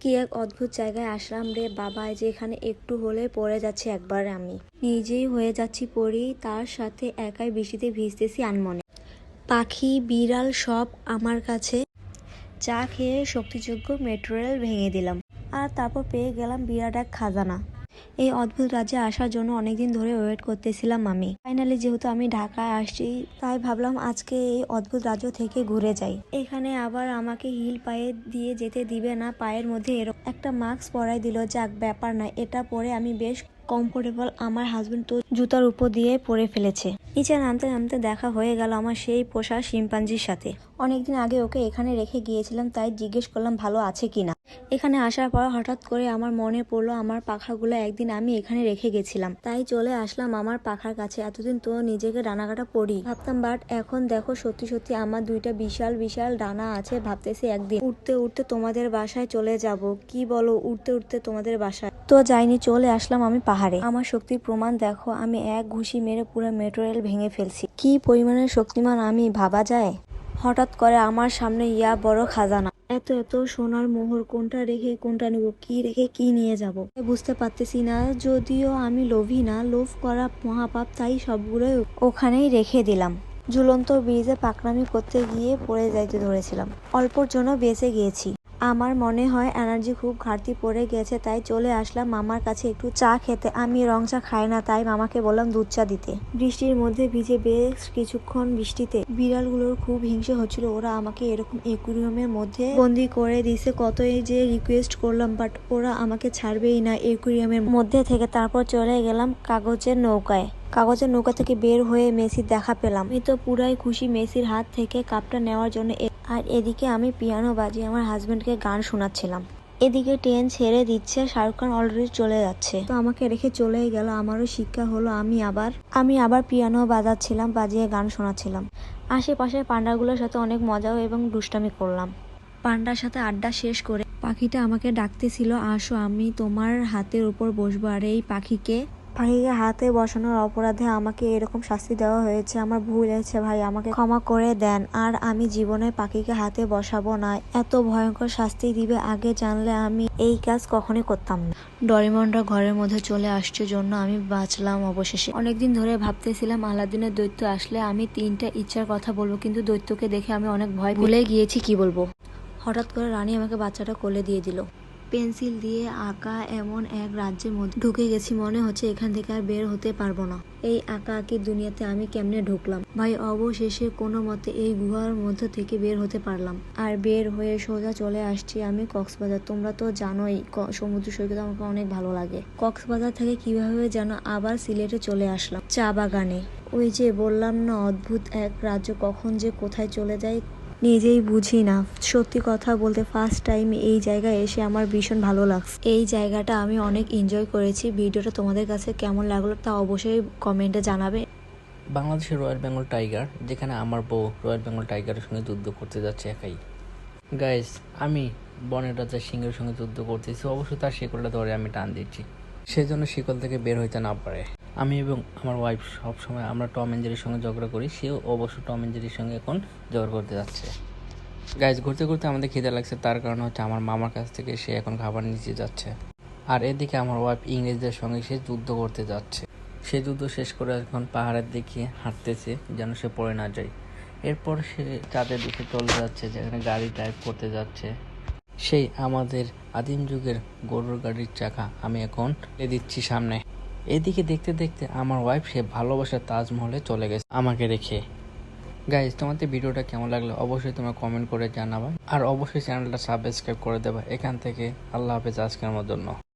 কি এক অদ্ভুত জায়গায় আসলাম রে বাবা, যেখানে একটু হলে পড়ে যাচ্ছে একবার। আমি নিজেই হয়ে যাচ্ছি পড়ি, তার সাথে একাই বৃষ্টিতে ভিজতেছি আনমনে। পাখি বিড়াল সব আমার কাছে। চা খেয়ে শক্তিযোগ্য মেটেরিয়াল ভেঙে দিলাম, আর তারপর পেয়ে গেলাম বিরাট এক খাজানা। এই অদ্ভুত রাজ্যে আসার জন্য অনেকদিন ধরে ওয়েট করতেছিলাম আমি। ফাইনালি যেহেতু আমি ঢাকায় আসছি, তাই ভাবলাম আজকে এই অদ্ভুত রাজ্য থেকে ঘুরে যাই। এখানে আবার আমাকে হিল পায়ে দিয়ে যেতে দিবে না, পায়ের মধ্যে এরকম একটা মাস্ক পরাই দিল। যাক, ব্যাপার না, এটা পরে আমি বেশ কমফোর্টেবল। আমার হাজবেন্ড তো জুতার উপর দিয়ে পরে ফেলেছে। নিচে নামতে নামতে দেখা হয়ে গেল আমার সেই পোষা শিম্পাঞ্জির সাথে। অনেকদিন আগে ওকে এখানে রেখে গিয়েছিলাম, তাই জিজ্ঞেস করলাম ভালো আছে কিনা। এখানে আসার পর হঠাৎ করে আমার মনে পড়লো আমার পাখাগুলো একদিন আমি এখানে রেখে গেছিলাম, তাই চলে আসলাম আমার পাখার কাছে। এতদিন তো নিজেকে ডানাকাটা পড়ি ভাবতাম, বাট এখন দেখো সত্যি সত্যি আমার দুইটা বিশাল বিশাল ডানা আছে। ভাবতেছি একদিন উঠতে উঠতে তোমাদের বাসায় চলে যাব। কি বলো, উঠতে উঠতে তোমাদের বাসায়? তো যাইনি, চলে আসলাম আমি পাহাড়ে। আমার শক্তির প্রমাণ দেখো, আমি এক ঘুষি মেরে পুরো মেটেরিয়াল ভেঙে ফেলছি। কি পরিমাণের শক্তিমান আমি, ভাবা যায়? হঠাৎ করে আমার সামনে ইয়া বড় খাজানা। এত এত সোনার মোহর, কোনটা রেখে কোনটা নেব, কি রেখে কি নিয়ে যাব বুঝতে পারতেছি না। যদিও আমি লোভী না, লোভ করা মহাপাপ, তাই সবগুলোই ওখানেই রেখে দিলাম। ঝুলন্ত ব্রিজে পাকনামি করতে গিয়ে পড়ে যাইতে ধরেছিলাম, অল্পর জন্য বেঁচে গিয়েছি। আমার মনে হয় এনার্জি খুব ঘাটতি পড়ে গেছে, তাই চলে আসলাম মামার কাছে একটু চা খেতে। আমি রং চা খাই না, তাই মামাকে বললাম দুধ চা দিতে। বৃষ্টির মধ্যে ভিজে বেশ কিছুক্ষণ বৃষ্টিতে বিড়ালগুলোর খুব হিংসে হচ্ছিল। ওরা আমাকে এরকম একুরিয়ামের মধ্যে বন্দি করে দিয়েছে। কতই যে রিকোয়েস্ট করলাম, বাট ওরা আমাকে ছাড়বেই না একুরিয়ামের মধ্যে থেকে। তারপর চলে গেলাম কাগজের নৌকায়। কাগজের নৌকা থেকে বের হয়ে মেসির দেখা পেলাম। আমি তো পুরাই খুশি মেসির হাত থেকে কাপটা নেওয়ার জন্য। আর এদিকে আমি পিয়ানো বাজিয়ে আমার হাজবেন্ডকে গান শোনাচ্ছিলাম। এদিকে ট্রেন ছেড়ে দিচ্ছে, শাহরুখ খান অলরেডি চলে যাচ্ছে, তো আমাকে রেখে চলেই গেল। আমারও শিক্ষা হলো। আমি আবার পিয়ানো বাজাচ্ছিলাম, বাজিয়ে গান শোনাচ্ছিলাম। আশেপাশের পান্ডাগুলোর সাথে অনেক মজাও এবং দুষ্টামি করলাম। পান্ডার সাথে আড্ডা শেষ করে পাখিটা আমাকে ডাকতেছিল, আসো আমি তোমার হাতের উপর বসবো। আর এই পাখিকে হাতে বসানোর অপরাধে আমাকে এরকম শাস্তি দেওয়া হয়েছে। আমার ভুল হয়েছে ভাই, আমাকে ক্ষমা করে দেন। আর আমি জীবনে পাখিকে হাতে বসাবো না। এত ভয়ঙ্কর শাস্তি দিবে আগে জানলে আমি এই কাজ কখনোই করতাম না। ডরিমনরা ঘরের মধ্যে চলে আসছে জন্য আমি বাঁচলাম অবশেষে। অনেকদিন ধরে ভাবতেছিলাম আলাদিনের দৈত্য আসলে আমি 3টা ইচ্ছার কথা বলবো, কিন্তু দৈত্যকে দেখে আমি অনেক ভয় ভুলে গিয়েছি কি বলবো। হঠাৎ করে রানী আমাকে বাচ্চাটা কোলে দিয়ে দিল। পেন্সিল দিয়ে আঁকা এমন এক রাজ্যের মধ্যে ঢুকে গেছি, মনে হচ্ছে এখান থেকে আর বের হতে পারবো না। এই আঁকা আঁকি দুনিয়াতে আমি কেমনে ঢুকলাম ভাই। অবশেষে কোনো মতে এই গুহার মধ্য থেকে বের হতে পারলাম। আর বের হয়ে সোজা চলে আসছি আমি কক্সবাজার। তোমরা তো জানোই সমুদ্র সৈকত আমাকে অনেক ভালো লাগে। কক্সবাজার থেকে কিভাবে যেন আবার সিলেটে চলে আসলাম, চা বাগানে। ওই যে বললাম না, অদ্ভুত এক রাজ্য কখন যে কোথায় চলে যায় নিজেই বুঝি না। সত্যি কথা বলতে ফার্স্ট টাইম এই জায়গায় এসে আমার ভীষণ ভালো লাগছে। এই জায়গাটা আমি অনেক এনজয় করেছি। ভিডিওটা তোমাদের কাছে কেমন লাগলো তা অবশ্যই কমেন্টে জানাবে। বাংলাদেশের রয়্যাল বেঙ্গল টাইগার, যেখানে আমার বউ রয়্যাল বেঙ্গল টাইগারের সঙ্গে যুদ্ধ করতে যাচ্ছে একাই। গাইস, আমি বনের রাজা সিংহের সঙ্গে যুদ্ধ করতেছি, অবশ্য তার শিকলটা ধরে আমি টান দিচ্ছি, সেজন্য শিকল থেকে বের হইতে না পারে। আমি এবং আমার ওয়াইফ সবসময় আমরা টম অ্যান্ড জেরির সঙ্গে ঝগড়া করি, সেও অবশ্য টম অ্যান্ড জেরির সঙ্গে এখন ঝগড়া করতে যাচ্ছে। গাইস, ঘুরতে ঘুরতে আমাদের খিদে লাগছে, তার কারণ হচ্ছে আমার মামার কাছ থেকে সে এখন খাবার নিতে যাচ্ছে। আর এদিকে আমার ওয়াইফ ইংরেজদের সঙ্গে সে যুদ্ধ করতে যাচ্ছে। সে যুদ্ধ শেষ করে এখন পাহাড়ের দিকে হাঁটতেছে যেন সে পড়ে না যায়। এরপর সে চাঁদের দিকে চলে যাচ্ছে, যেখানে গাড়ি ড্রাইভ করতে যাচ্ছে। সেই আমাদের আদিম যুগের গরুর গাড়ির চাকা আমি এখন দিচ্ছি সামনে। এদিকে দেখতে দেখতে আমার ওয়াইফ সে ভালোবাসার তাজমহলে চলে গেছে আমাকে রেখে। গাইজ, তোমাদের ভিডিওটা কেমন লাগলো অবশ্যই তোমরা কমেন্ট করে জানাবা, আর অবশ্যই চ্যানেলটা সাবস্ক্রাইব করে দেবা। এখান থেকে আল্লাহ হাফেজ আজকের জন্য।